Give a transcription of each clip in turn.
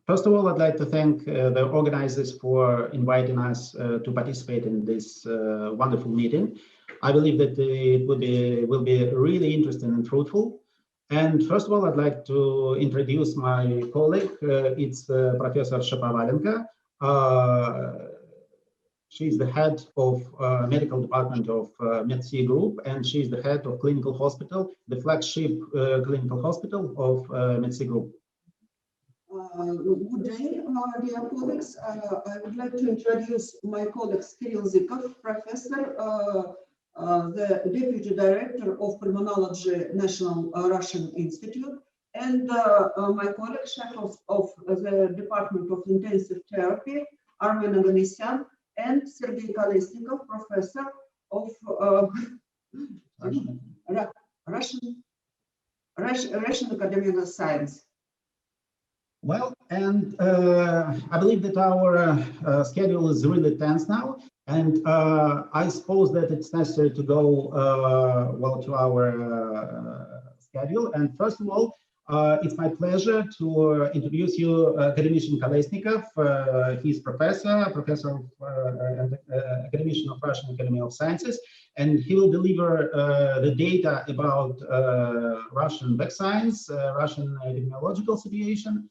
First of all, I'd like to thank the organizers for inviting us to participate in this wonderful meeting. I believe that it will be really interesting and fruitful. And first of all, I'd like to introduce my colleague. It's Professor Shapovalenko. She's the head of medical department of MedC Group, and she's the head of clinical hospital, the flagship clinical hospital of MedC Group. Good day, dear colleagues. I would like to introduce my colleague Kirill Zykov, professor, the Deputy Director of Pulmonology, National Russian Institute, and my colleague, chef of the Department of Intensive Therapy, Armen Oganisyan, and Sergey Kolesnikov, professor of Russian Academy of Science. Well, and I believe that our schedule is really tense now, and I suppose that it's necessary to go well to our schedule. And first of all, it's my pleasure to introduce you Academician Kolesnikov. He's professor and academician of Russian Academy of Sciences, and he will deliver the data about Russian vaccines, Russian epidemiological situation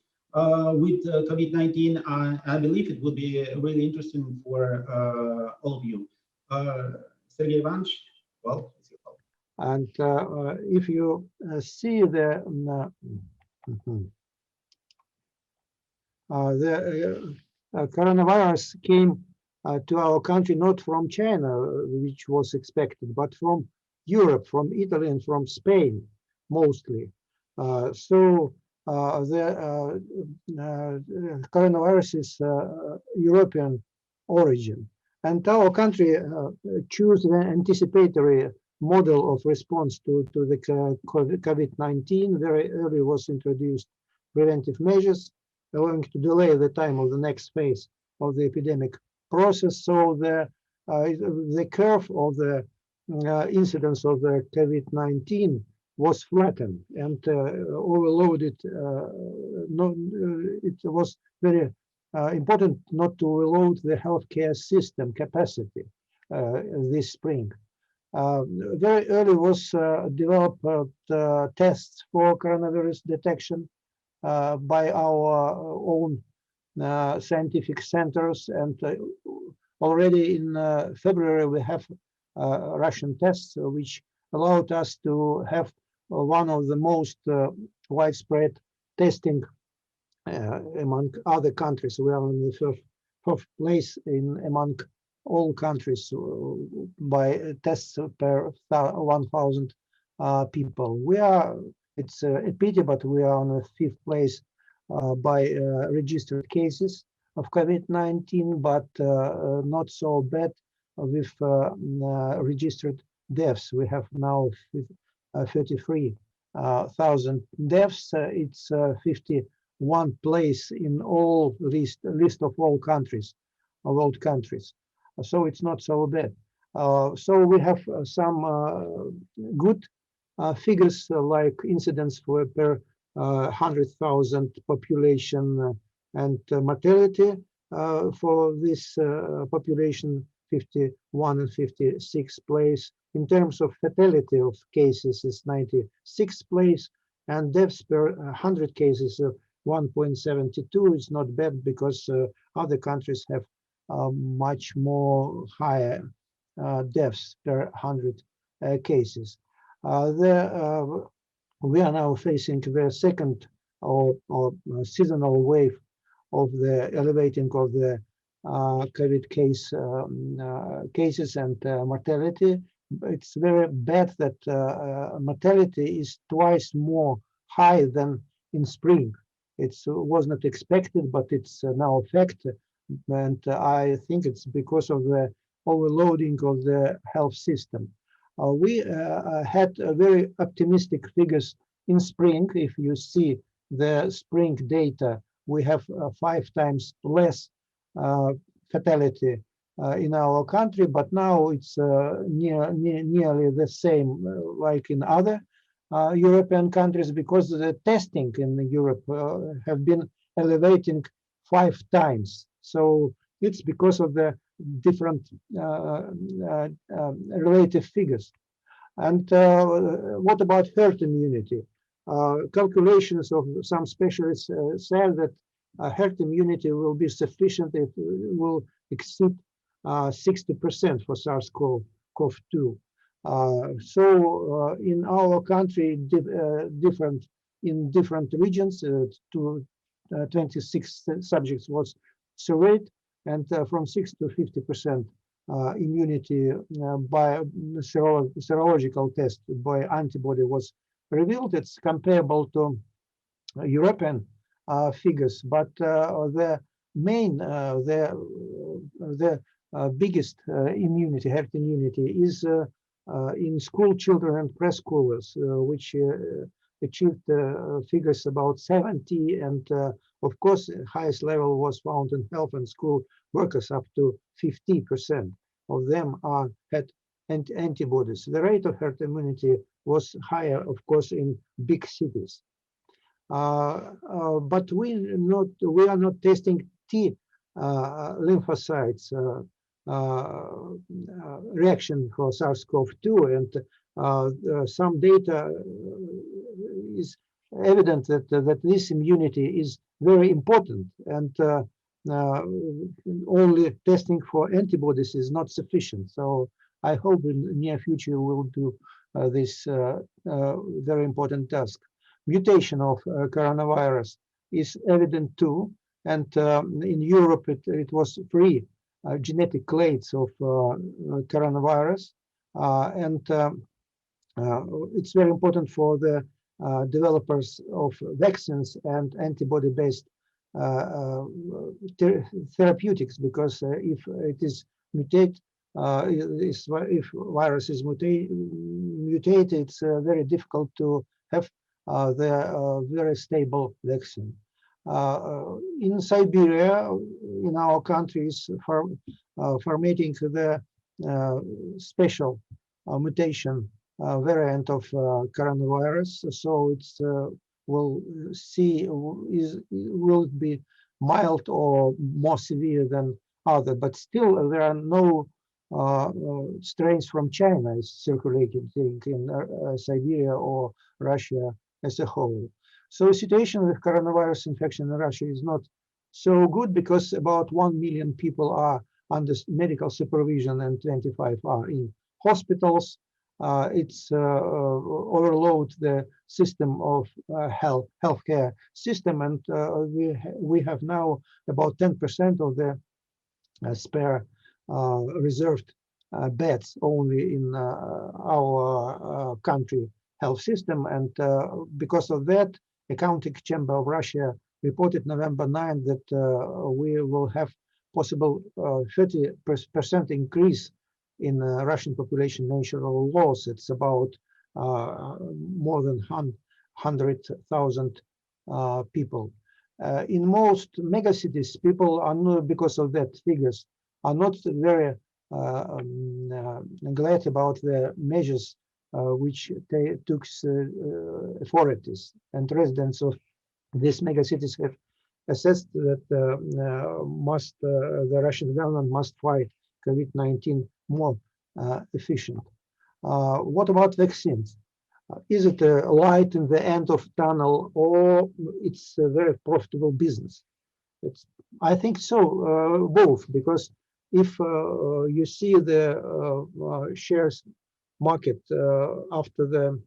with COVID-19. I believe it would be really interesting for all of you. Sergey Ivanovich, well, it's your call. And if you see the coronavirus came to our country not from China, which was expected, but from Europe, from Italy, and from Spain, mostly. So the coronavirus is European origin, and our country chose the anticipatory model of response to the COVID-19. Very early was introduced preventive measures, allowing to delay the time of the next phase of the epidemic process. So the curve of the incidence of the COVID-19 was flattened and overloaded. It was very important not to overload the healthcare system capacity this spring. Very early was developed tests for coronavirus detection by our own scientific centers, and already in February we have Russian tests which allowed us to have one of the most widespread testing among other countries. We are in the fourth place among all countries by tests per 1,000 people. It's a pity, but we are on the 5th place by registered cases of COVID-19, but not so bad with registered deaths. We have now 33,000 deaths. It's 51 place in all list of all countries, of world countries. So it's not so bad. So we have some good figures like incidence per 100,000 population and mortality for this population 51 and 56 place. In terms of fatality of cases is 96 place, and deaths per 100 cases 1.72 is not bad because other countries have much more higher deaths per 100 cases. We are now facing the second or seasonal wave of the elevating of the COVID cases and mortality. It's very bad that mortality is twice more high than in spring. It was not expected, but it's now a fact, and I think it's because of the overloading of the health system. We had very optimistic figures in spring. If you see the spring data, we have 5 times less fatality in our country, but now it's nearly the same like in other European countries, because the testing in Europe have been elevating 5 times. So it's because of the different relative figures. And what about herd immunity? Calculations of some specialists said that herd immunity will be sufficient if it will exceed 60% for SARS-CoV-2. So in our country, in different regions, 26 subjects was surveyed, and from 6 to 50% immunity by serological test by antibody was revealed. It's comparable to European figures, but the main, the biggest immunity, herd immunity, is in school children and preschoolers, which achieved figures about 70, and of course, highest level was found in health and school workers, up to 50% of them had antibodies. The rate of herd immunity was higher, of course, in big cities. But we are not testing T lymphocytes reaction for SARS-CoV-2, and some data is evident that this immunity is very important, and only testing for antibodies is not sufficient. So I hope in the near future we'll do this very important task. Mutation of coronavirus is evident too, and in Europe it was 3 genetic clades of coronavirus, and it's very important for the developers of vaccines and antibody-based therapeutics, because if it is mutated, if virus is mutated, it's very difficult to have the very stable vaccine. In Siberia, in our countries, formatting the special mutation variant of coronavirus, so it's will it be mild or more severe than other, but still there are no strains from China is circulating in Siberia or Russia as a whole. So the situation with coronavirus infection in Russia is not so good, because about 1 million people are under medical supervision and 25 are in hospitals. It's overload the system of healthcare system, and we have now about 10% of the spare reserved beds only in our country health system, and because of that, Accounting Chamber of Russia reported November 9 that we will have possible 30% increase in Russian population natural loss. It's about more than 100,000 people. In most megacities, people are not, because of that figures, are not very glad about the measures which they took authorities, and residents of these megacities have assessed that the Russian government must fight COVID-19 more efficient. What about vaccines? Is it a light in the end of tunnel, or it's a very profitable business? I think so, both, because if you see the shares market after the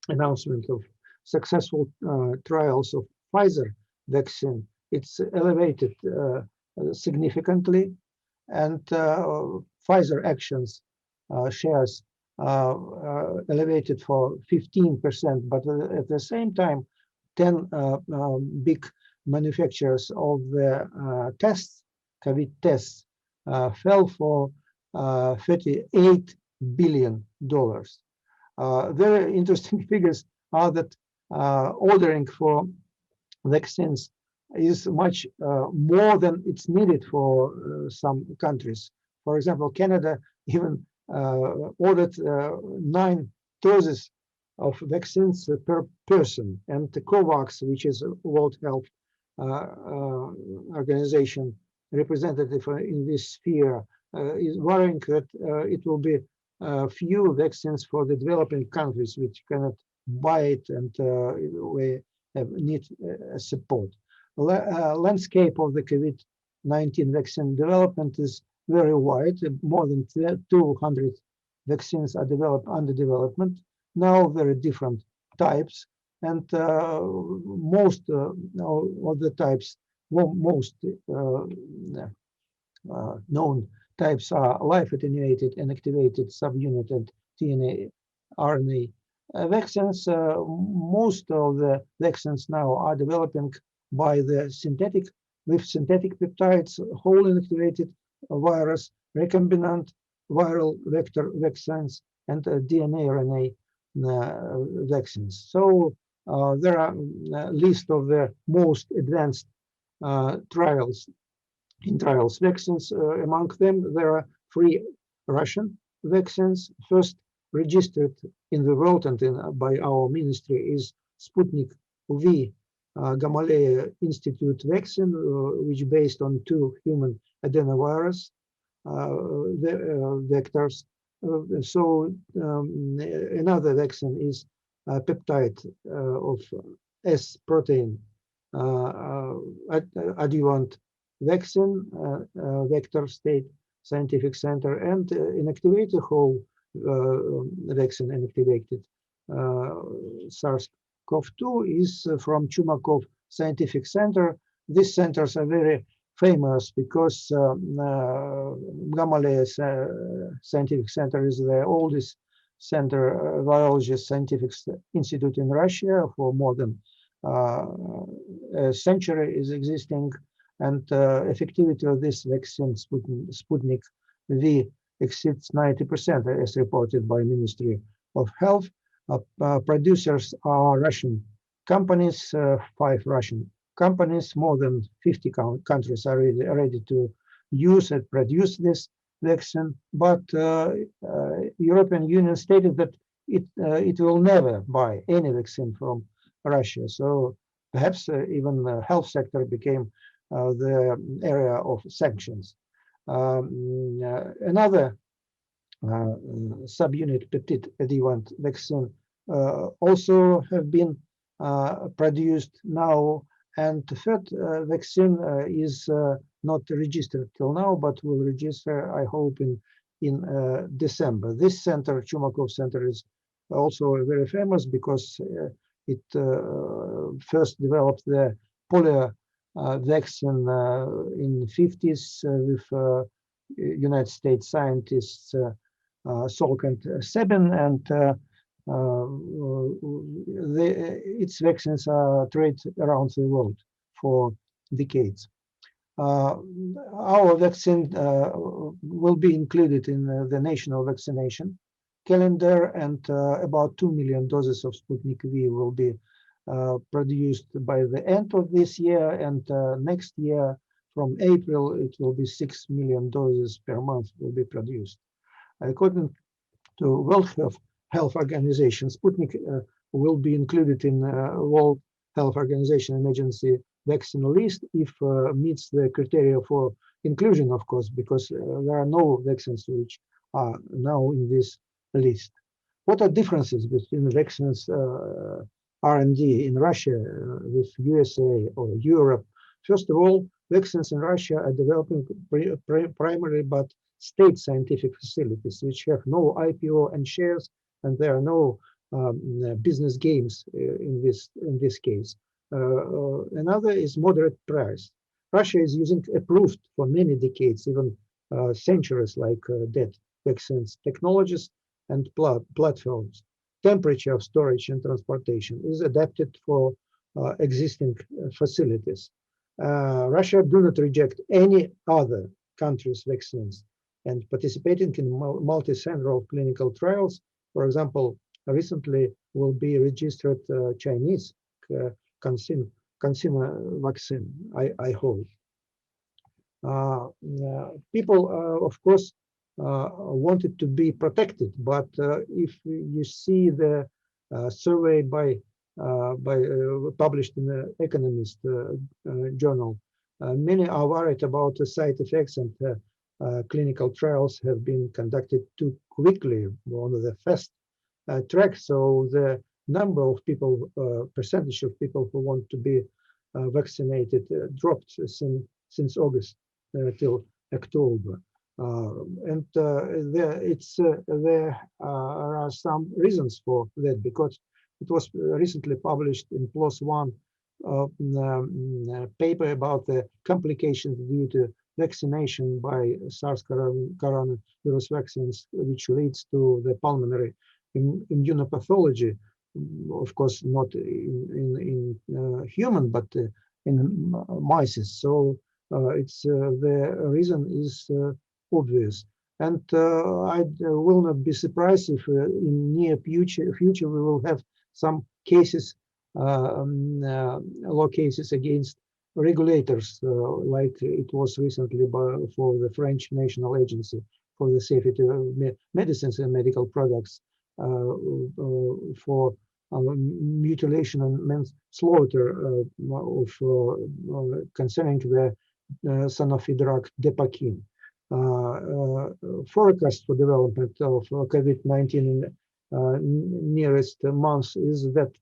announcement of successful trials of Pfizer vaccine, it's elevated significantly, and Pfizer actions shares elevated for 15%, but at the same time, 10 big manufacturers of the tests, COVID tests, fell for $38 billion. Very interesting figures are that ordering for vaccines is much more than it's needed for some countries. For example, Canada even ordered 9 doses of vaccines per person, and the COVAX, which is World Health organization representative in this sphere is worrying that it will be few vaccines for the developing countries which cannot buy it and we need support. Landscape of the COVID-19 vaccine development is very wide. More than 200 vaccines are under development now, very different types, and most of the types, most known types are live attenuated, inactivated, subunit, and DNA, RNA vaccines. Most of the vaccines now are developing by the synthetic peptides, whole inactivated virus, recombinant viral vector vaccines, and DNA RNA vaccines. So there are a list of the most advanced trials vaccines. Among them, there are 3 Russian vaccines. First registered in the world and by our ministry is Sputnik V Gamaleya Institute vaccine, which based on 2 human adenovirus vectors. Another vaccine is peptide of S protein adjuvant vaccine, Vector State Scientific Center, and inactivated whole vaccine inactivated SARS-CoV-2 is from Chumakov Scientific Center. These centers are very famous because Gamaleya Scientific Center is the oldest center, biology scientific institute in Russia for more than a century is existing, and effectivity of this vaccine, Sputnik V, exceeds 90%, as reported by Ministry of Health. Producers are Russian companies, 5 Russian companies. More than 50 countries are ready to use and produce this vaccine, but European Union stated that it will never buy any vaccine from Russia. So perhaps even the health sector became the area of sanctions. Another subunit peptide adjuvant vaccine also have been produced now, and the third vaccine is not registered till now, but will register, I hope, in December. This center, Chumakov Center, is also very famous because it first developed the polio vaccine in the 50s with United States scientists Salk and Sabin, and its vaccines are traded around the world for decades. Our vaccine will be included in the national vaccination calendar, and about 2 million doses of Sputnik V will be produced by the end of this year, and next year from April it will be 6 million doses per month will be produced. According to World Health Organization, Sputnik will be included in World Health Organization emergency vaccine list if meets the criteria for inclusion, of course, because there are no vaccines which are now in this list. What are differences between the vaccines R&D in Russia with USA or Europe? First of all, vaccines in Russia are developing primarily by state scientific facilities, which have no IPO and shares, and there are no business games in this case. Another is moderate price. Russia is using approved for many decades, even centuries, like that vaccines technologies and platforms. Temperature of storage and transportation is adapted for existing facilities. Russia do not reject any other country's vaccines, and participating in multi-central clinical trials, for example, recently will be registered Chinese consumer vaccine, I hope. People, of course, wanted to be protected, but if you see the survey by published in the Economist journal. Many are worried about the side effects, and clinical trials have been conducted too quickly on the fast track. So the number of people, percentage of people who want to be vaccinated dropped since August till October. There are some reasons for that, because it was recently published in PLOS One paper about the complications due to vaccination by SARS coronavirus vaccines, which leads to the pulmonary immunopathology. Of course, not in human, but in mice. So it's the reason is obvious, and I will not be surprised if in near future we will have some cases, law cases against regulators, like it was recently for the French National Agency for the Safety of Medicines and Medical Products for mutilation and manslaughter concerning the Sanofi drug Depakin. Forecast for development of COVID-19 in nearest months is that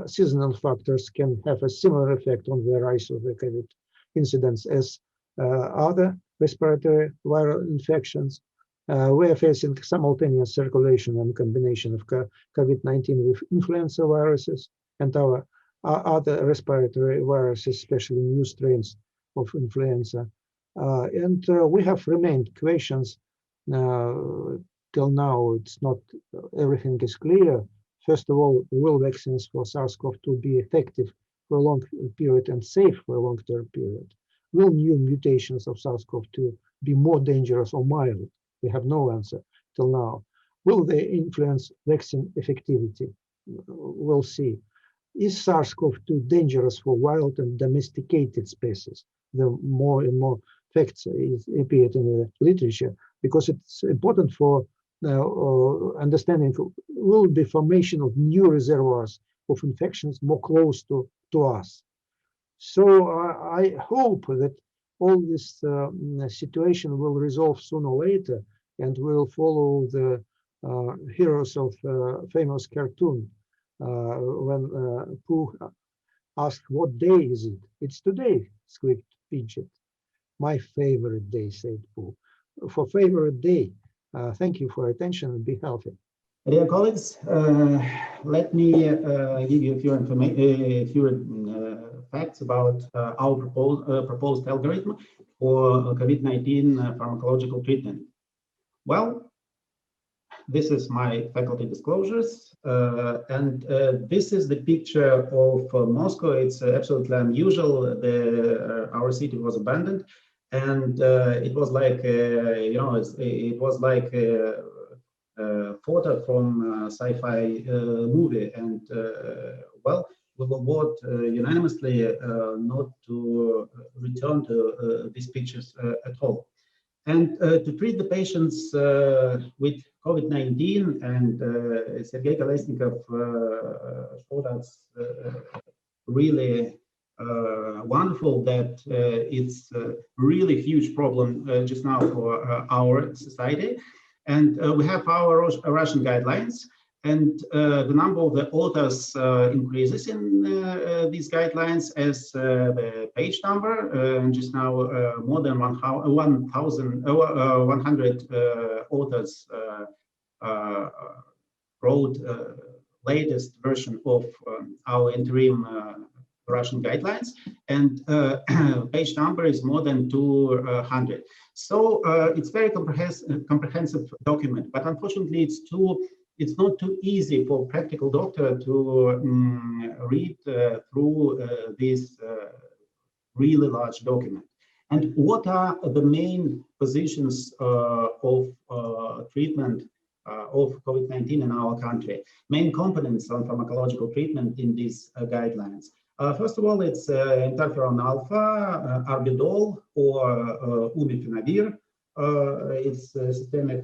seasonal factors can have a similar effect on the rise of the COVID incidence as other respiratory viral infections. We are facing simultaneous circulation and combination of COVID-19 with influenza viruses and our other respiratory viruses, especially new strains of influenza. We have remained questions till now. It's not everything is clear. First of all, will vaccines for SARS-CoV-2 be effective for a long period and safe for a long-term period? Will new mutations of SARS-CoV-2 be more dangerous or mild? We have no answer till now. Will they influence vaccine effectivity? We'll see. Is SARS-CoV-2 dangerous for wild and domesticated species? The more and more facts appeared in the literature, because it's important for understanding will be formation of new reservoirs of infections more close to us. So I hope that all this situation will resolve sooner or later, and will follow the heroes of famous cartoon when Pooh asked, "What day is it?" "It's today," squeaked Pidgeot. "My favorite day," said Pooh. For favorite day, thank you for attention and be healthy. Dear colleagues, let me give you a few facts about our proposed algorithm for COVID-19 pharmacological treatment. Well, this is my faculty disclosures, and this is the picture of Moscow. It's absolutely unusual. Our city was abandoned, and it was like it was like a photo from a sci-fi movie. And well, we will vote unanimously not to return to these pictures at all. And to treat the patients with COVID-19, and Sergei Kolesnikov showed us really wonderful that it's a really huge problem just now for our society. And we have our Russian guidelines, and the number of the authors increases in these guidelines as the page number. And just now, more than 100 authors wrote latest version of our interim Russian guidelines, and page number is more than 200. So it's very comprehensive document, but unfortunately it's not too easy for practical doctor to read through this really large document. And what are the main positions of treatment of COVID-19 in our country? Main components on pharmacological treatment in these guidelines. First of all, it's interferon alpha, arbidol, or umifenavir. It's a systemic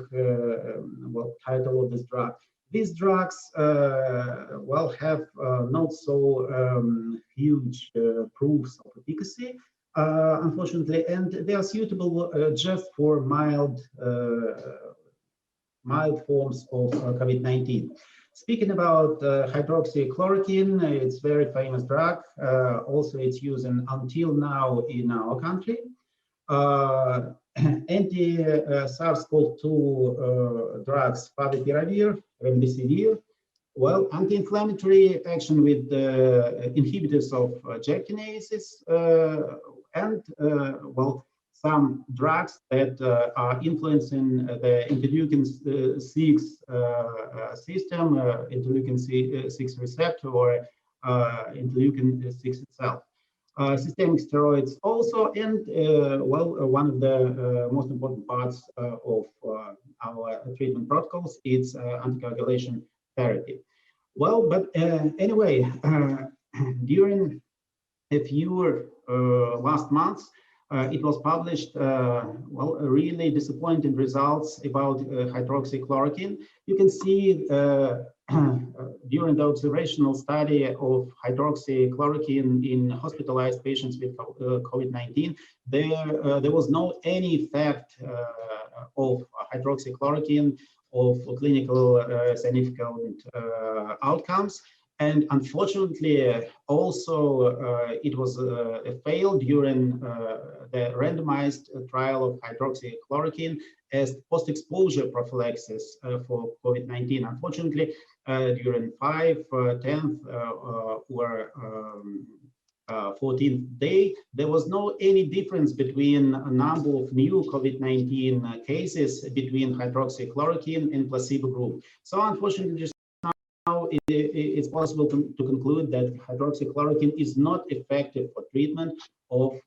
title of this drug. These drugs, well, have not so huge proofs of efficacy, unfortunately, and they are suitable just for mild forms of COVID-19. Speaking about hydroxychloroquine, it's a very famous drug. Also, it's used until now in our country. Anti-SARS-CoV-2 drugs, favipiravir, remdesivir. Well, anti-inflammatory action with inhibitors of Jackinases, and well, some drugs that are influencing the interleukin-6 system, interleukin-6 receptor, or interleukin-6 itself. Systemic steroids also, and well, one of the most important parts of our treatment protocols is anticoagulation therapy. Well, but anyway, during a few last months, it was published, well, really disappointing results about hydroxychloroquine. You can see during the observational study of hydroxychloroquine in hospitalized patients with COVID-19, there was no any effect of hydroxychloroquine of clinical significant outcomes. And unfortunately, also it was failed during the randomized trial of hydroxychloroquine as post-exposure prophylaxis for COVID-19. Unfortunately, during 5th, 10th, or 14th day, there was no any difference between a number of new COVID-19 cases between hydroxychloroquine and placebo group. So unfortunately, just now it's possible to conclude that hydroxychloroquine is not effective for treatment of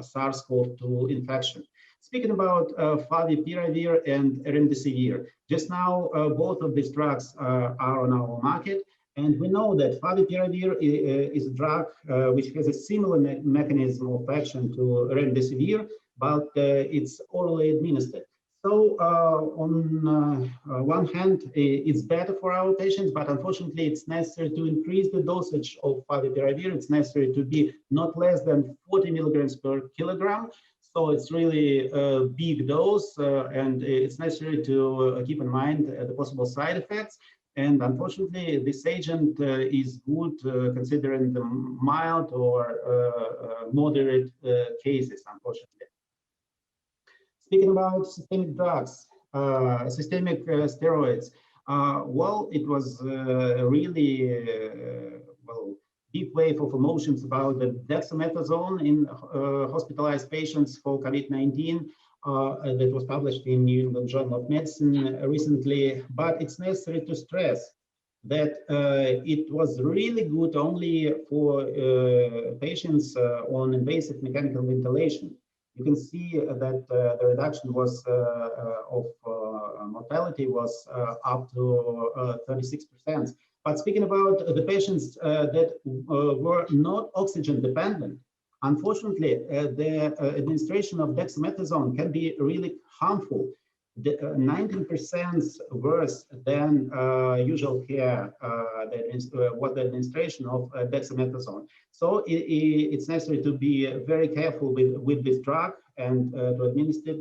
SARS-CoV-2 infection. Speaking about favipiravir and remdesivir, just now both of these drugs are on our market, and we know that favipiravir is a drug which has a similar mechanism of action to remdesivir, but it's orally administered. So on one hand, it's better for our patients, but unfortunately, it's necessary to increase the dosage of favipiravir. It's necessary to be not less than 40 milligrams per kilogram. So it's really a big dose, and it's necessary to keep in mind the possible side effects. And unfortunately, this agent is good considering the mild or moderate cases, unfortunately. Speaking about systemic drugs, systemic steroids, well, it was really well, big wave of emotions about the dexamethasone in hospitalized patients for COVID-19 that was published in New England Journal of Medicine recently. But it's necessary to stress that it was really good only for patients on invasive mechanical ventilation. You can see that the reduction was of mortality was up to 36%. But speaking about the patients that were not oxygen dependent, unfortunately, the administration of dexamethasone can be really harmful. 19% worse than usual care, what the administration of dexamethasone. So it's necessary to be very careful with this drug and to administer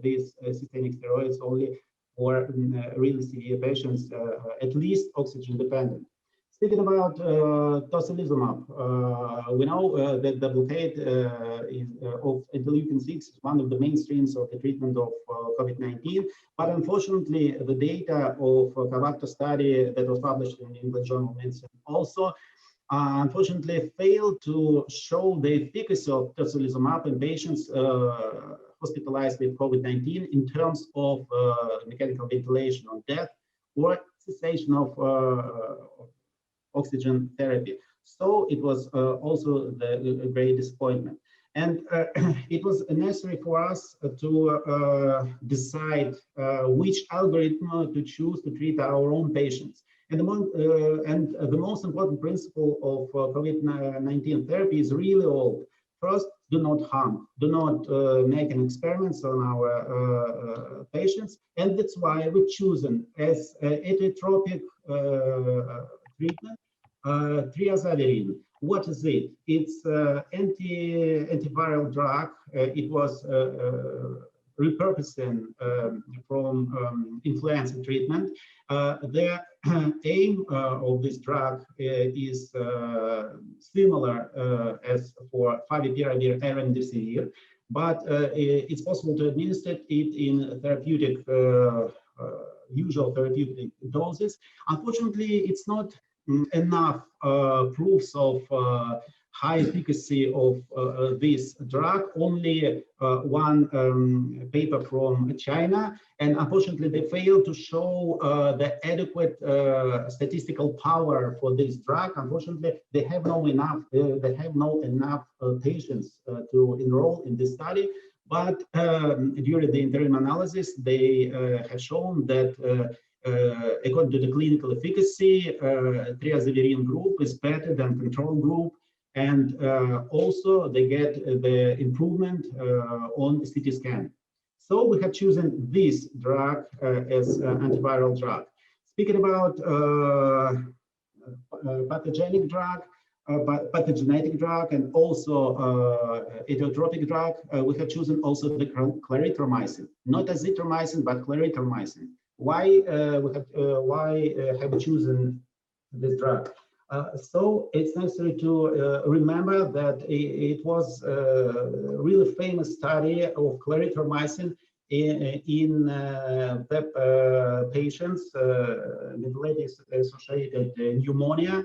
these systemic steroids only for really severe patients, at least oxygen dependent. Speaking about tocilizumab, we know that the blockade of interleukin-6 is one of the mainstreams of the treatment of COVID-19, but unfortunately, the data of Cavacta study that was published in the English Journal of Medicine also unfortunately failed to show the efficacy of tocilizumab in patients hospitalized with COVID-19 in terms of mechanical ventilation on death or cessation of oxygen therapy. So it was also a great disappointment. And it was necessary for us to decide which algorithm to choose to treat our own patients. And the most important principle of COVID-19 therapy is really old. First, do not harm, do not make an experiments on our patients, and that's why we've chosen as atotropic treatment Triazalerin. What is it? It's antiviral drug. It was repurposing from influenza treatment. The aim of this drug is similar as for favipiravir and remdesivir, but it's possible to administer it in therapeutic, usual therapeutic doses. Unfortunately, it's not enough proofs of high efficacy of this drug. Only one paper from China, and unfortunately they failed to show the adequate statistical power for this drug. Unfortunately, they have no enough patients to enroll in this study. But during the interim analysis, they have shown that according to the clinical efficacy, Triazalerin group is better than control group, and also they get the improvement on CT scan. So we have chosen this drug as antiviral drug. Speaking about pathogenic drug, pathogenetic drug, and also atotropic drug, we have chosen also the Claritamycin, not azithromycin, but Claritamycin. Why have we chosen this drug? So it's necessary to remember that it was a really famous study of Claritamycin in PEP patients, ventilator-associated pneumonia.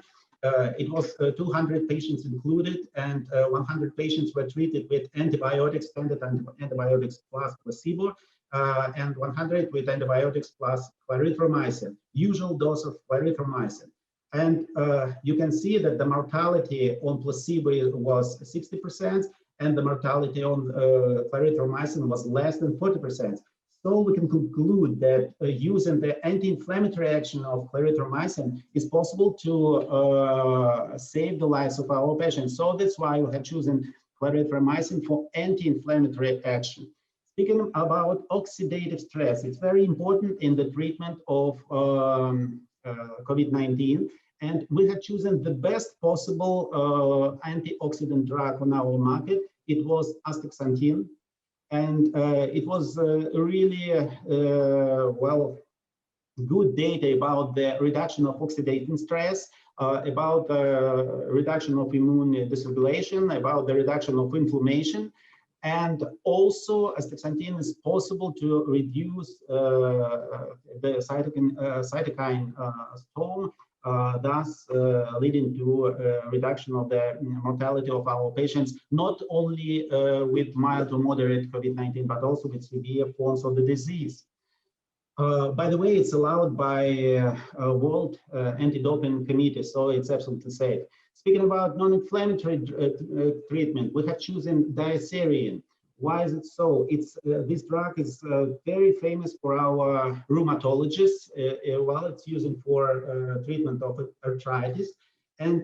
It was 200 patients included, and 100 patients were treated with antibiotics, standard antibiotics plus placebo, and 100 with antibiotics plus Claritamycin, usual dose of Claritamycin. And you can see that the mortality on placebo was 60%, and the mortality on Claritamycin was less than 40%. So we can conclude that using the anti-inflammatory action of Claritamycin is possible to save the lives of our patients. So that's why we have chosen Claritamycin for anti-inflammatory action. Speaking about oxidative stress, it's very important in the treatment of COVID-19, and we have chosen the best possible antioxidant drug on our market. It was astaxanthin, and it was really good data about the reduction of oxidative stress, about the reduction of immune dysregulation, about the reduction of inflammation. And also, astaxanthin is possible to reduce the cytokine storm, thus leading to reduction of the mortality of our patients, not only with mild to moderate COVID-19, but also with severe forms of the disease. By the way, it's allowed by World Anti-Doping Committee, so it's absolutely safe. Speaking about non-inflammatory treatment, we have chosen Triazalerin. Why is it so? This drug is very famous for our rheumatologists. Well, it's used for treatment of arthritis, and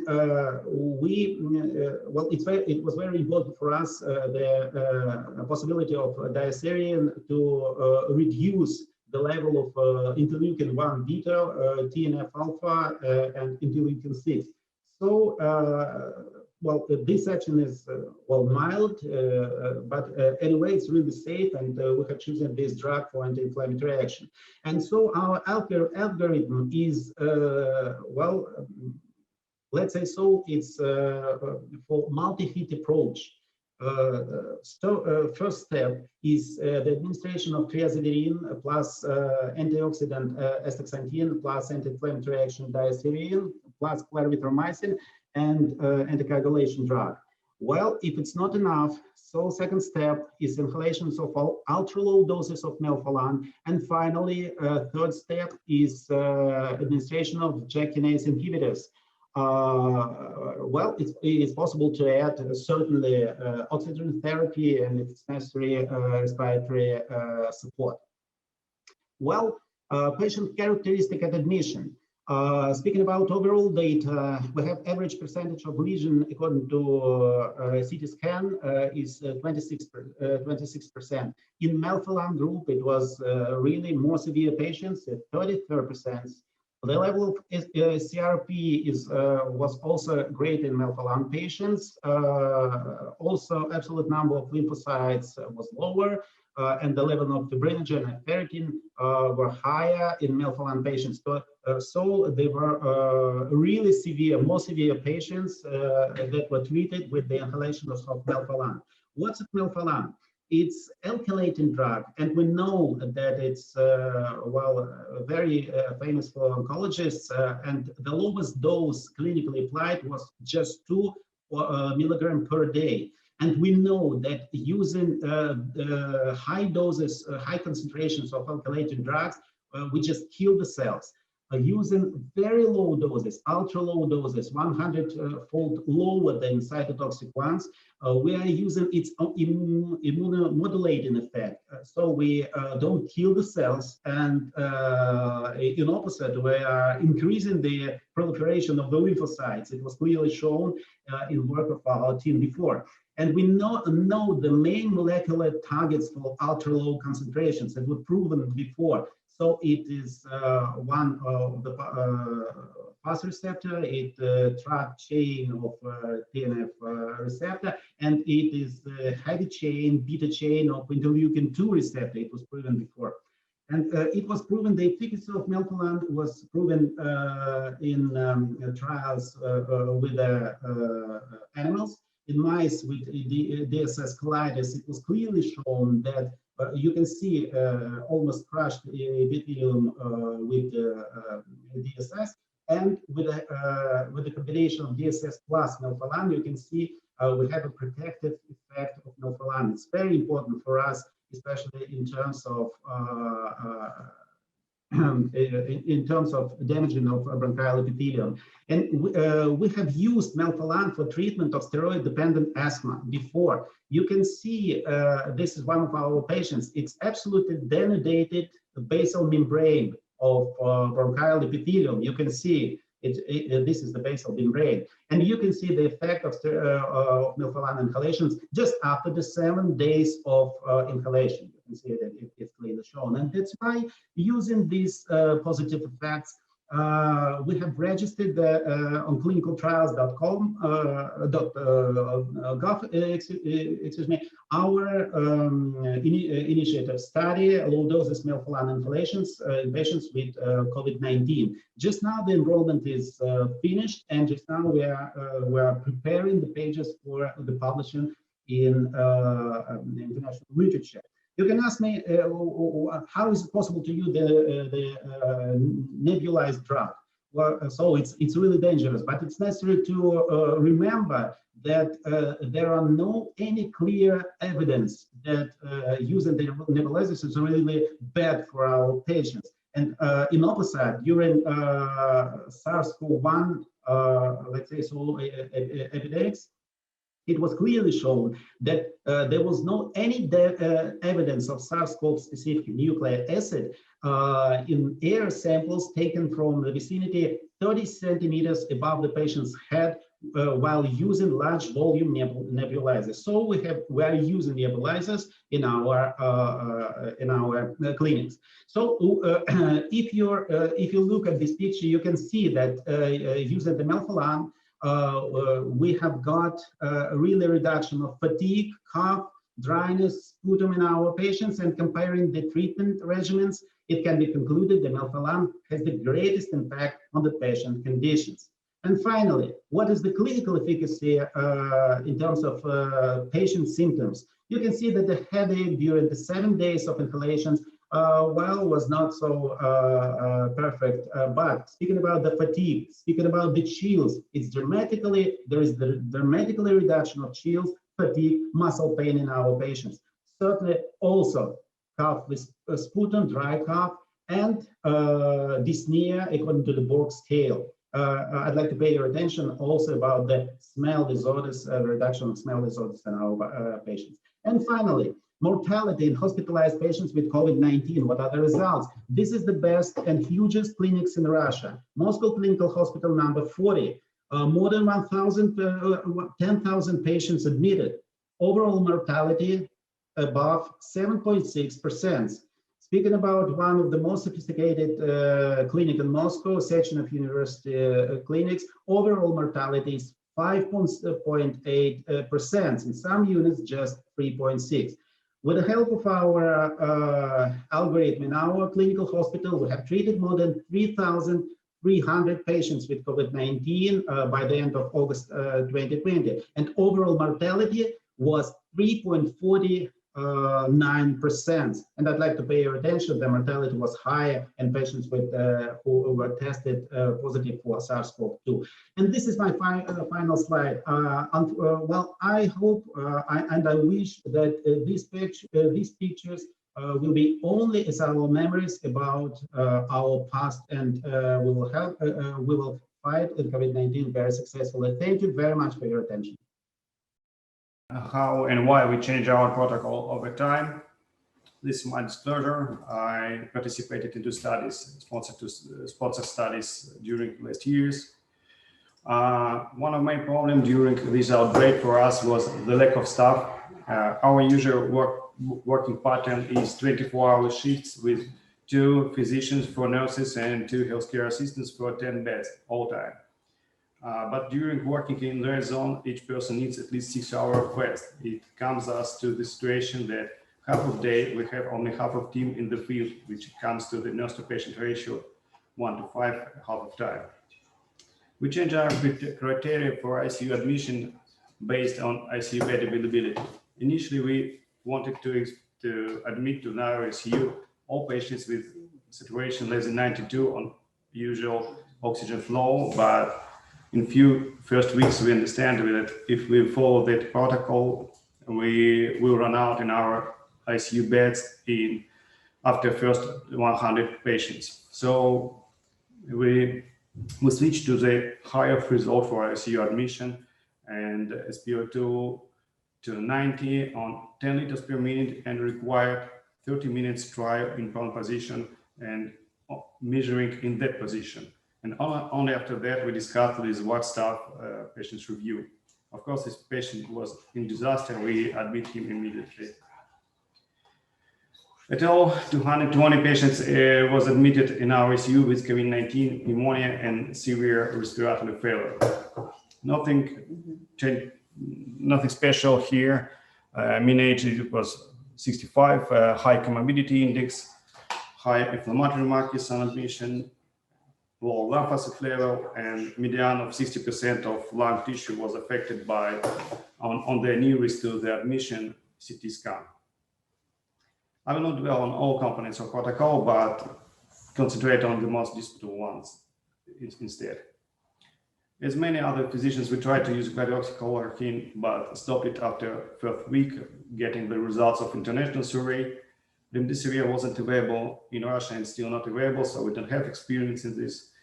it was very important for us the possibility of Triazalerin to reduce the level of interleukin-1 beta, TNF alpha, and interleukin-6. So, well, this action is mild, but anyway, it's really safe, and we have chosen this drug for anti-inflammatory action. And so our algorithm is let's say so. It's for multi-hit approach. First step is the administration of Triazalerin plus antioxidant astaxanthin plus anti-inflammatory action Triazalerin plus Claritamycin and anticoagulation drug. Well, if it's not enough, so second step is inhalations of ultra-low doses of melphalan, and finally, third step is administration of Jackinase inhibitors. Well, it's possible to add certainly oxygen therapy, and if it's necessary, respiratory support. Well, patient characteristic at admission. Speaking about overall data, we have average percentage of lesion according to CT scan is 26%. In melphalan group, it was really more severe patients at 33%. The level of CRP was also great in melphalan patients. Also, absolute number of lymphocytes was lower, and the level of fibrinogen and ferritin were higher in melphalan patients. So they were really severe, more severe patients that were treated with the inhalation of melphalan. What's melphalan? It's alkylating drug, and we know that it's very famous for oncologists. And the lowest dose clinically applied was just 2 milligrams per day. And we know that using high doses, high concentrations of alkylating drugs, we just kill the cells. Using very low doses, ultra low doses, 100-fold lower than cytotoxic ones, we are using its immunomodulating effect. So we don't kill the cells, and in opposite, we are increasing the proliferation of the lymphocytes. It was clearly shown in work of our team before. And we know the main molecular targets for ultra low concentrations that were proven before. So it is one of the FAS receptor, it track chain of TNF receptor, and it is the heavy chain, beta chain of interleukin-2 receptor. It was proven before. And it was proven the efficacy of melphalan was proven in trials with animals. In mice with DSS colitis, it was clearly shown that you can see almost crushed epithelium with DSS, and with the combination of DSS plus melphalan, you can see we have a protective effect of melphalan. It's very important for us, especially in terms of damaging of bronchial epithelium. And we have used melphalan for treatment of steroid-dependent asthma before. You can see this is one of our patients. It's absolutely denudated basal membrane of bronchial epithelium. You can see this is the basal membrane. And you can see the effect of melphalan inhalations just after the 7 days of inhalation. You can see that it's clearly shown. And that's why using these positive effects, we have registered on clinicaltrials.com, our initiative study, low doses melphalan inhalations in patients with COVID-19. Just now the enrollment is finished, and just now we are preparing the pages for the publishing in international literature. You can ask me, how is it possible to use the nebulized drug? Well, so it's really dangerous, but it's necessary to remember that there are any clear evidence that using the nebulizers is really bad for our patients. And in opposite, during SARS-CoV-1, let's say so, epidemics, it was clearly shown that there was any evidence of SARS-CoV specific nucleic acid in air samples taken from the vicinity 30 centimeters above the patient's head while using large volume nebulizers. So we are using nebulizers in our clinics. So if you look at this picture, you can see that using the melphalan, we have got a really reduction of fatigue, cough, dryness, sputum in our patients, and comparing the treatment regimens, it can be concluded that melphalan has the greatest impact on the patient conditions. And finally, what is the clinical efficacy in terms of patient symptoms? You can see that the headache during the 7 days of inhalations was not so perfect, but speaking about the fatigue, speaking about the chills, there is the dramatically reduction of chills, fatigue, muscle pain in our patients. Certainly also cough with sputum, dry cough, and dyspnea according to the Borg scale. I'd like to pay your attention also about the smell disorders, reduction of smell disorders in our patients. And finally, Mortality in hospitalized patients with COVID-19. What are the results? This is the best and hugest clinics in Russia. Moscow Clinical Hospital number 40. More than 10,000 patients admitted. Overall mortality above 7.6%. Speaking about one of the most sophisticated clinic in Moscow, section of university clinics, overall mortality is 5.8%. In some units, just 3.6%. With the help of our algorithm in our clinical hospital, we have treated more than 3,300 patients with COVID-19 by the end of August 2020. And overall mortality was 3.49%. And I'd like to pay your attention, the mortality was higher in patients with who were tested positive for SARS-CoV-2. And this is my final slide. Well, I hope and I wish that these pictures will be only as our memories about our past, and we will fight COVID-19 very successfully. Thank you very much for your attention. How and why we change our protocol over time. This is my disclosure. I participated in two studies, sponsored studies during the last years. One of my problems during this outbreak for us was the lack of staff. Our usual working pattern is 24-hour shifts with 2 physicians, 4 nurses, and 2 healthcare assistants for 10 beds all time. But during working in their zone, each person needs at least 6 hours of rest. It comes us to the situation that half of the day we have only half of team in the field, which comes to the nurse to patient ratio 1 to 5 half of time. We change our criteria for ICU admission based on ICU bed availability. Initially, we wanted to admit to our ICU all patients with saturation less than 92 on usual oxygen flow, but in few first weeks, we understand that if we follow that protocol, we will run out in our ICU beds after first 100 patients. So we switched to the higher threshold for ICU admission and SpO2 to 90 on 10 liters per minute and required 30 minutes trial in prone position and measuring in that position. And only after that, we discussed this what staff patient's review. Of course, this patient was in disaster. We admit him immediately. At all, 220 patients was admitted in our ICU with COVID-19, pneumonia, and severe respiratory failure. Nothing special here. Mean age was 65, high comorbidity index, high inflammatory markers on admission, low lung acid level, and median of 60% of lung tissue was affected by on the nearest to the admission CT scan. I will not dwell on all components of protocol, but concentrate on the most disputable ones instead. As many other physicians, we tried to use hydroxychloroquine, but stopped it after first week, getting the results of international survey. Remdesivir wasn't available in Russia and still not available, so we don't have experience in this.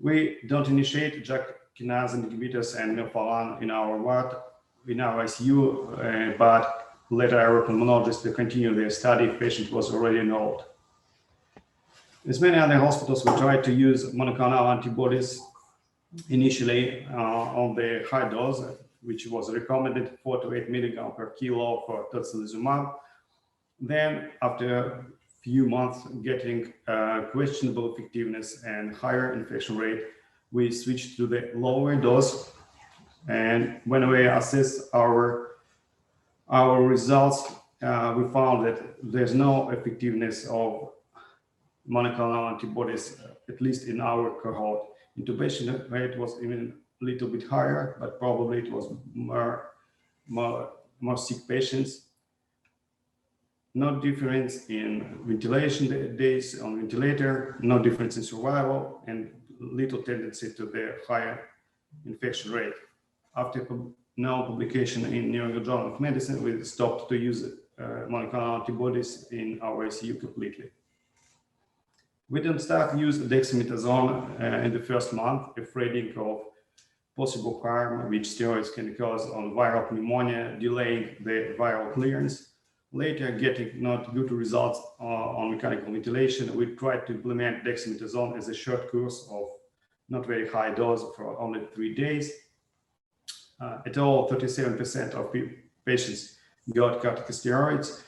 We don't initiate Jackinase inhibitors and melphalan in our ward, in our ICU, but let our pulmonologists to continue their study if patient was already enrolled. As many other hospitals, we tried to use monoclonal antibodies initially on the high dose, which was recommended 4 to 8 milligrams per kilo for tocilizumab. Then, after a few months getting questionable effectiveness and higher infection rate, we switched to the lower dose. And when we assess our results, we found that there's no effectiveness of monoclonal antibodies, at least in our cohort. Intubation rate was even a little bit higher, but probably it was more sick patients. No difference in ventilation days on ventilator, no difference in survival, and little tendency to the higher infection rate. After no publication in New England Journal of Medicine, we stopped to use monoclonal antibodies in our ICU completely. We didn't start to use dexamethasone in the first month, afraid of possible harm which steroids can cause on viral pneumonia, delaying the viral clearance. later getting not good results on mechanical ventilation, we tried to implement dexamethasone as a short course of not very high dose for only 3 days. At all, 37% of patients got corticosteroids.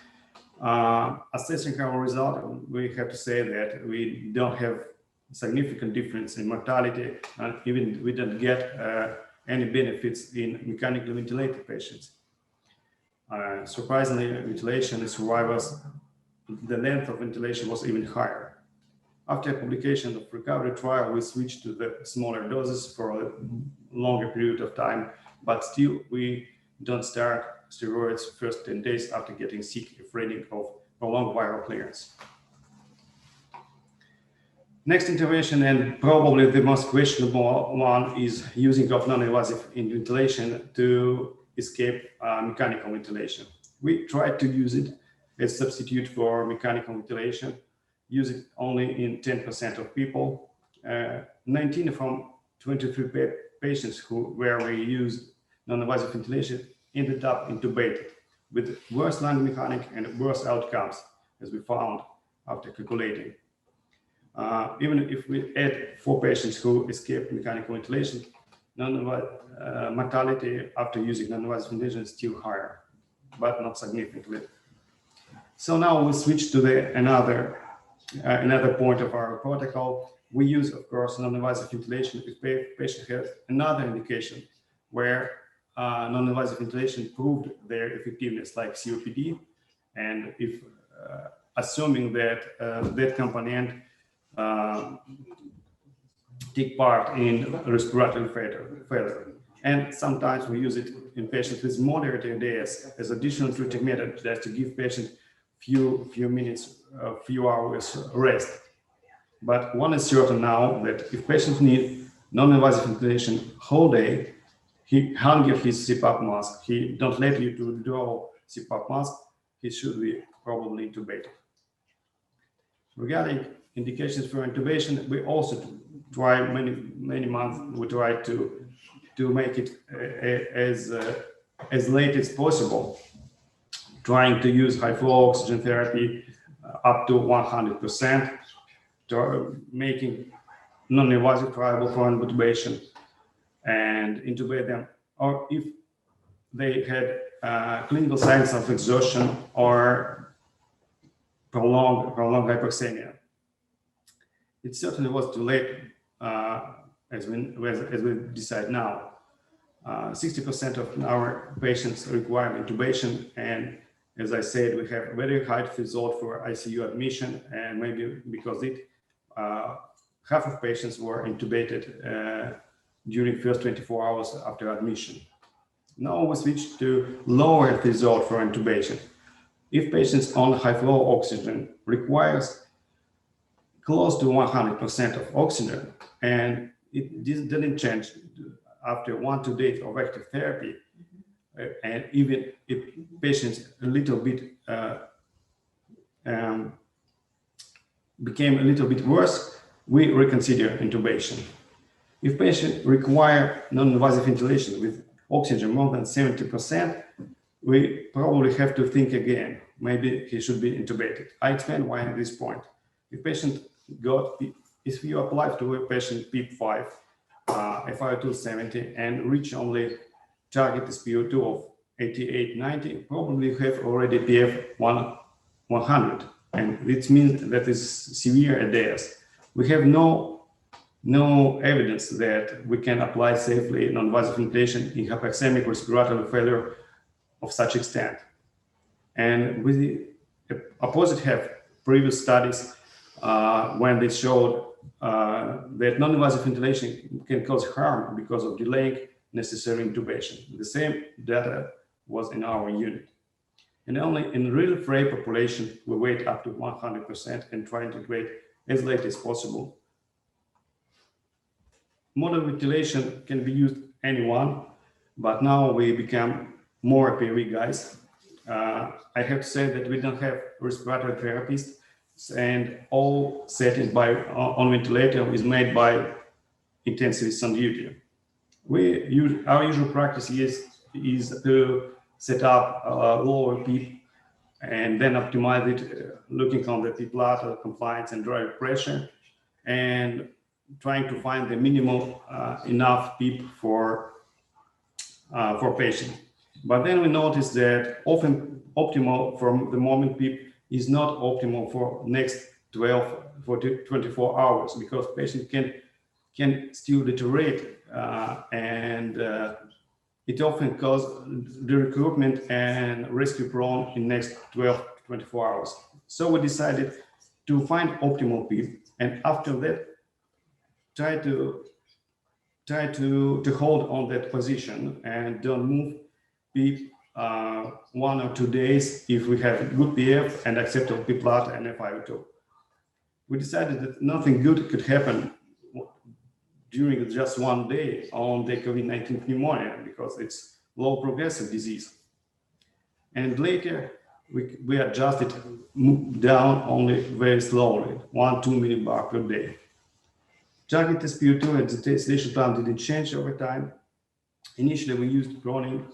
Assessing our result, we have to say that we don't have significant difference in mortality, and even we don't get any benefits in mechanically ventilated patients. Surprisingly, ventilation survivors, the length of ventilation was even higher. After publication of recovery trial, we switched to the smaller doses for a longer period of time, but still we don't start steroids first 10 days after getting sick, afraid of prolonged viral clearance. Next intervention, and probably the most questionable one, is using of non-invasive ventilation to escape mechanical ventilation. We tried to use it as substitute for mechanical ventilation, use it only in 10% of people. 19 from 23 patients where we used non-invasive ventilation ended up intubated with worse lung mechanic and worse outcomes, as we found after calculating. Even if we add 4 patients who escaped mechanical ventilation, mortality after using non-invasive ventilation is still higher, but not significantly. So now we switch to another point of our protocol. We use, of course, non-invasive ventilation if the patient has another indication where non-invasive ventilation proved their effectiveness, like COPD, and if assuming that that component take part in respiratory failure. And sometimes we use it in patients with moderate ARDS as additional treatment method, just to give patients few minutes, few hours rest. But one is certain now, that if patients need non-invasive ventilation whole day, he can't get his CPAP mask, he don't let you to withdraw CPAP mask, he should be probably intubated. Regarding indications for intubation, we also try many months. We try to make it as late as possible, trying to use high flow oxygen therapy up to 100%, to making non-invasive triable for intubation and intubate them, or if they had clinical signs of exhaustion or prolonged hypoxemia. It certainly was too late, as we decide now. 60% of our patients require intubation, and as I said, we have very high result for ICU admission, and maybe because half of patients were intubated during first 24 hours after admission. Now we switch to lower result for intubation. If patients on high flow oxygen requires close to 100% of oxygen, and it didn't change after 1-2 days of active therapy, and even if patients a little bit became a little bit worse, we reconsider intubation. If patients require non-invasive ventilation with oxygen more than 70%, we probably have to think again. Maybe he should be intubated. I explain why at this point. If you apply to a patient PEEP5, FiO2 70, and reach only target SpO2 of 88, 90, probably you have already PF 100, and this means that is severe ARDS. We have no evidence that we can apply safely non-invasive ventilation in hypoxemic respiratory failure of such extent. And with the opposite have previous studies when they showed that non-invasive ventilation can cause harm because of delaying necessary intubation. The same data was in our unit. And only in real frail population, we wait up to 100% and try to intubate as late as possible. Modern ventilation can be used anyone, but now we become more PV guys. I have to say that we don't have respiratory therapists, and all settings on ventilator is made by intensivists on duty. Our usual practice is to set up lower PEEP and then optimize it, looking on the P-plot, compliance and drive pressure, and trying to find the minimal enough PEEP for patient. But then we noticed that often optimal from the moment PEEP is not optimal for next 12 for 24 hours, because patient can still deteriorate, and it often causes the recruitment and rescue prone in next 12 to 24 hours. So we decided to find optimal PEEP, and after that try to hold on that position and don't move PEEP 1 or 2 days if we have good PF and acceptable P-plot and FiO2. We decided that nothing good could happen during just 1 day on the COVID-19 pneumonia, because it's low progressive disease. And later we adjusted down only very slowly, 1-2 millibar per day. Target SpO2 and the station time didn't change over time. Initially, we used proning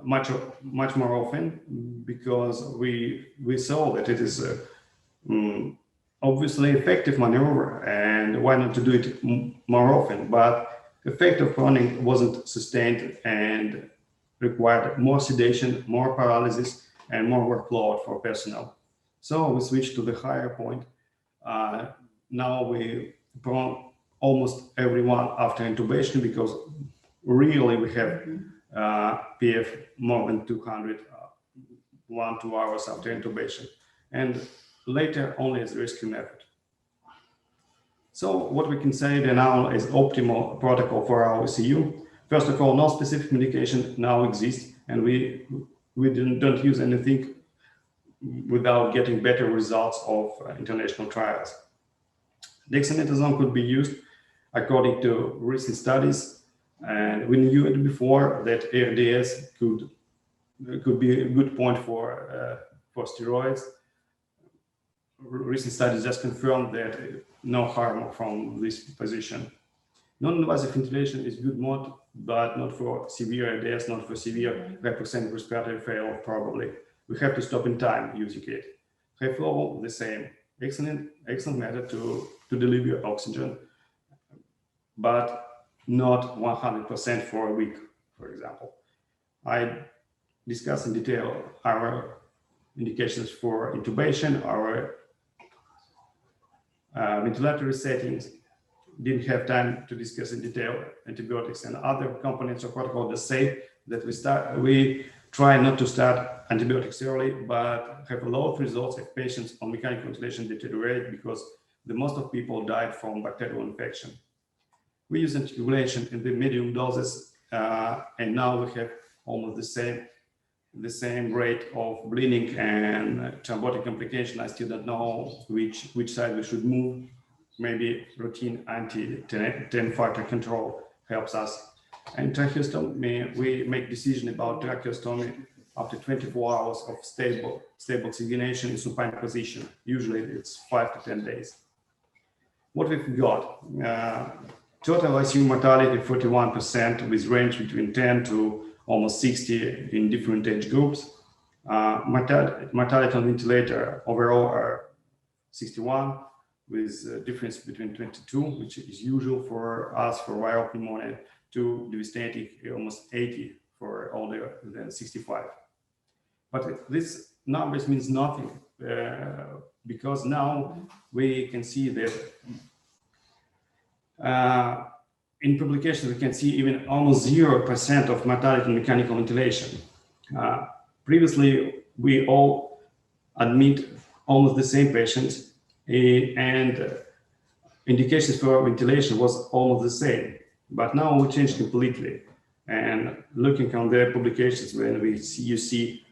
much more often, because we saw that it is obviously effective maneuver, and why not to do it more often? But the effect of proning wasn't sustained and required more sedation, more paralysis, and more workload for personnel. So we switched to the higher point. Now we prone almost everyone after intubation, because really we have PF more than 200, 1-2 hours after intubation, and later only as a rescue method. So what we can say then now is optimal protocol for our ICU. First of all, no specific medication now exists, and we don't use anything without getting better results of international trials. Dexamethasone could be used according to recent studies, and we knew it before that ARDS could be a good point for steroids. Recent studies just confirmed that no harm from this position. Non-invasive ventilation is good mode, but not for severe ARDS, not for severe hypoxemic respiratory failure, probably. We have to stop in time using it. High flow, the same. Excellent method to deliver oxygen, but not 100% for a week, for example. I discussed in detail our indications for intubation, our ventilatory settings. Didn't have time to discuss in detail antibiotics and other components of protocol. Just say that we try not to start antibiotics early, but have a lot of results if patients on mechanical ventilation deteriorate, because the most of people died from bacterial infection. We use anticoagulation in the medium doses, and now we have almost the same rate of bleeding and thrombotic complication. I still don't know which side we should move. Maybe routine anti-10 factor control helps us. And tracheostomy, we make decision about tracheostomy after 24 hours of stable oxygenation in supine position. Usually it's 5 to 10 days. What we've got, total ICU mortality 41%, with range between 10 to almost 60 in different age groups. Mortality on ventilator overall are 61, with a difference between 22, which is usual for us for viral pneumonia, to devastating almost 80 for older than 65. But this numbers means nothing, because now we can see that in publications we can see even almost 0% of mortality in mechanical ventilation. Previously, we all admit almost the same patients, and indications for ventilation was almost the same. But now we changed completely. And looking on their publications, when you see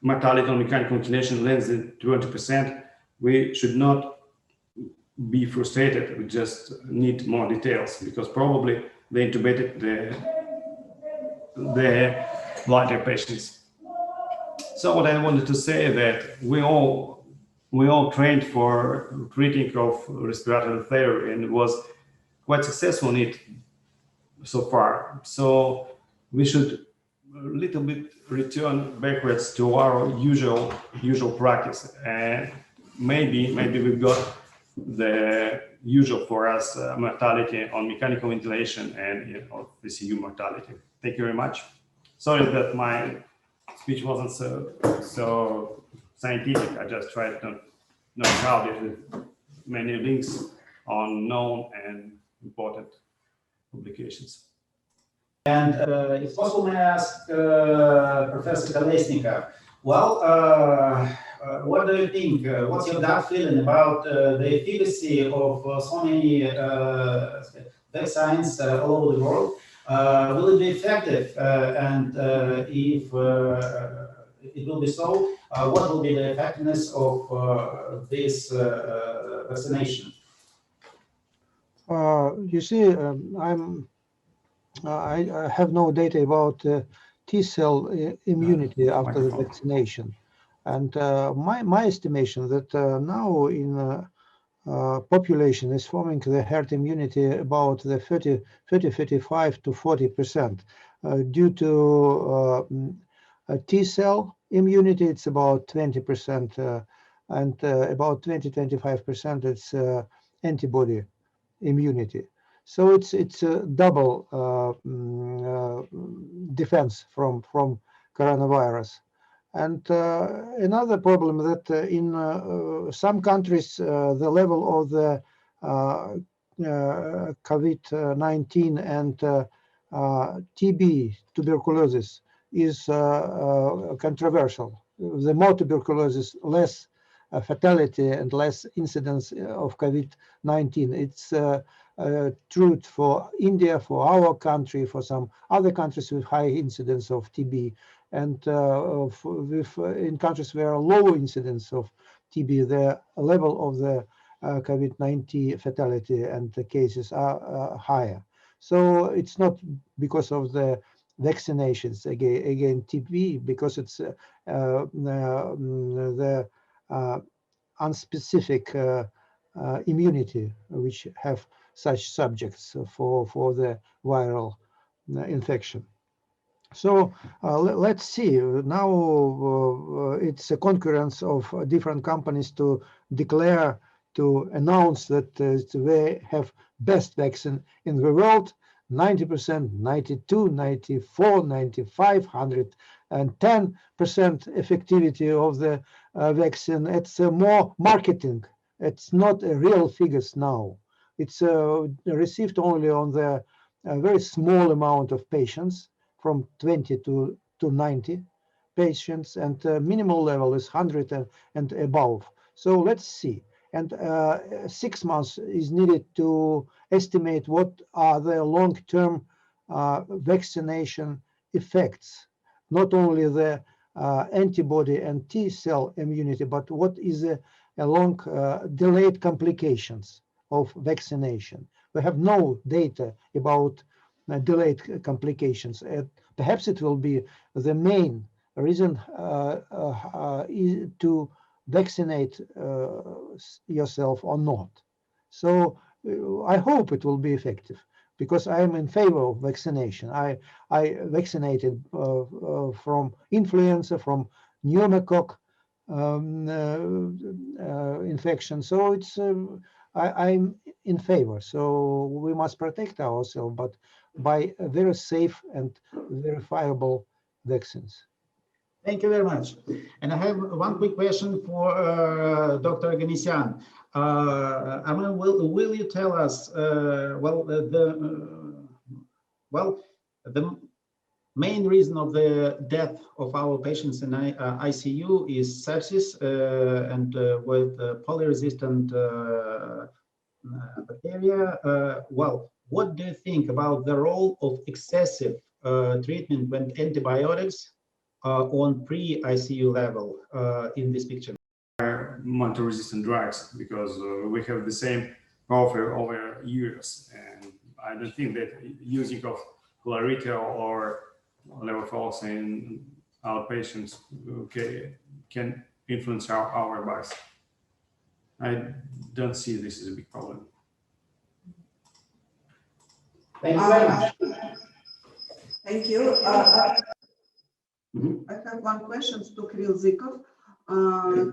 mortality on mechanical ventilation less than 20%, we should not be frustrated. We just need more details, because probably they intubated the lighter patients. So what I wanted to say that we all trained for treating of respiratory failure, and was quite successful in it so far. So we should little bit return backwards to our usual practice, and maybe we've got the usual for us mortality on mechanical ventilation and VCU mortality. Thank you very much. Sorry that my speech wasn't so scientific. I just tried to knock out many links on known and important publications. And if possible, may I ask Professor Kolesnikov, well, what do you think? What's your gut feeling about the efficacy of so many vaccines all over the world? Will it be effective? And if it will be so, what will be the effectiveness of this vaccination? You see, I have no data about T-cell immunity after the vaccination, and my estimation that now in population is forming the herd immunity about the 35 to 40%. Due to T-cell immunity, it's about 20%, and about 20-25% it's antibody immunity. So it's a double defense from coronavirus. And another problem that in some countries the level of the COVID-19 and TB, tuberculosis, is controversial. The more tuberculosis, less fatality and less incidence of COVID-19. It's truth for India, for our country, for some other countries with high incidence of TB, and in countries where low incidence of TB, the level of the COVID-19 fatality and the cases are higher. So it's not because of the vaccinations again TB, because it's the unspecific immunity which have such subjects for the viral infection. So let's see. Now it's a concurrence of different companies to declare, to announce that they have best vaccine in the world. 90%, 92, 94, 95, 110% effectivity of the vaccine. It's more marketing. It's not a real figures now. It's received only on the very small amount of patients, from 20 to 90 patients, and minimal level is 100 and above. So let's see. And 6 months is needed to estimate what are the long-term vaccination effects, not only the antibody and T-cell immunity, but what is a long delayed complications of vaccination. We have no data about delayed complications. Perhaps it will be the main reason to vaccinate yourself or not. So I hope it will be effective, because I am in favor of vaccination. I vaccinated from influenza, from pneumococcus infection. So it's I'm in favor. So we must protect ourselves, but by very safe and verifiable vaccines. Thank you very much. And I have one quick question for Dr. Oganessian. I mean, will you tell us, the main reason of the death of our patients in ICU is sepsis and with polyresistant bacteria. What do you think about the role of excessive treatment with antibiotics on pre-ICU level in this picture? Multi-resistant drugs, because we have the same profile over years, and I don't think that using of Claritamycin or levofloxacin in our patients can influence our bodies. I don't see this as a big problem. Thank you very much. Thank you. I have one question to Kirill Zykov.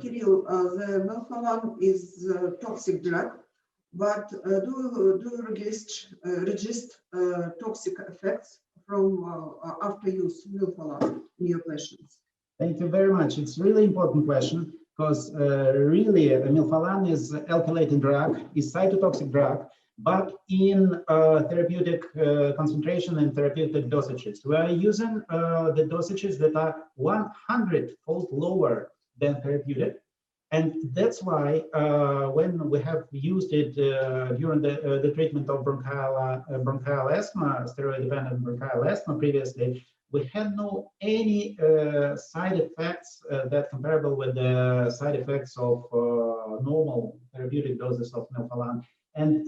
Kirill, the melphalan is a toxic drug, but do you register toxic effects from after use melphalan in your patients? Thank you very much. It's a really important question because really melphalan is alkylating drug, is cytotoxic drug, but in therapeutic concentration and therapeutic dosages. We are using the dosages that are 100-fold lower than therapeutic. And that's why when we have used it during the treatment of bronchial asthma, steroid-dependent bronchial asthma previously, we had no any side effects that comparable with the side effects of normal therapeutic doses of melphalan. And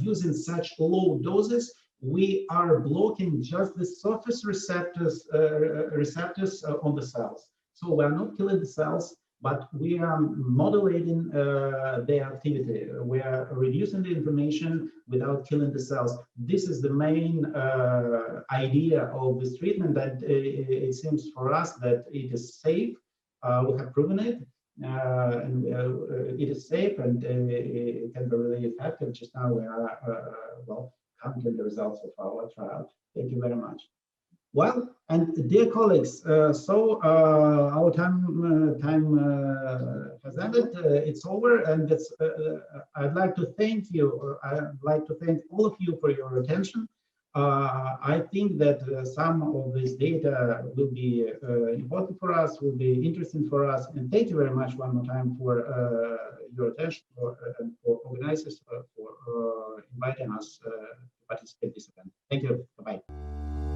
using such low doses, we are blocking just the surface receptors on the cells. So we are not killing the cells, but we are modulating their activity. We are reducing the inflammation without killing the cells. This is the main idea of this treatment, that it seems for us that it is safe. We have proven it. And it is safe and it can be really effective. Just now we are well counting the results of our trial. Thank you very much. Well, and dear colleagues, so our time has ended. It's over, and I'd like to thank you. I'd like to thank all of you for your attention. I think that some of this data will be important for us, will be interesting for us, and thank you very much one more time for your attention, and for organizers for inviting us to participate in this event. Thank you. Bye-bye.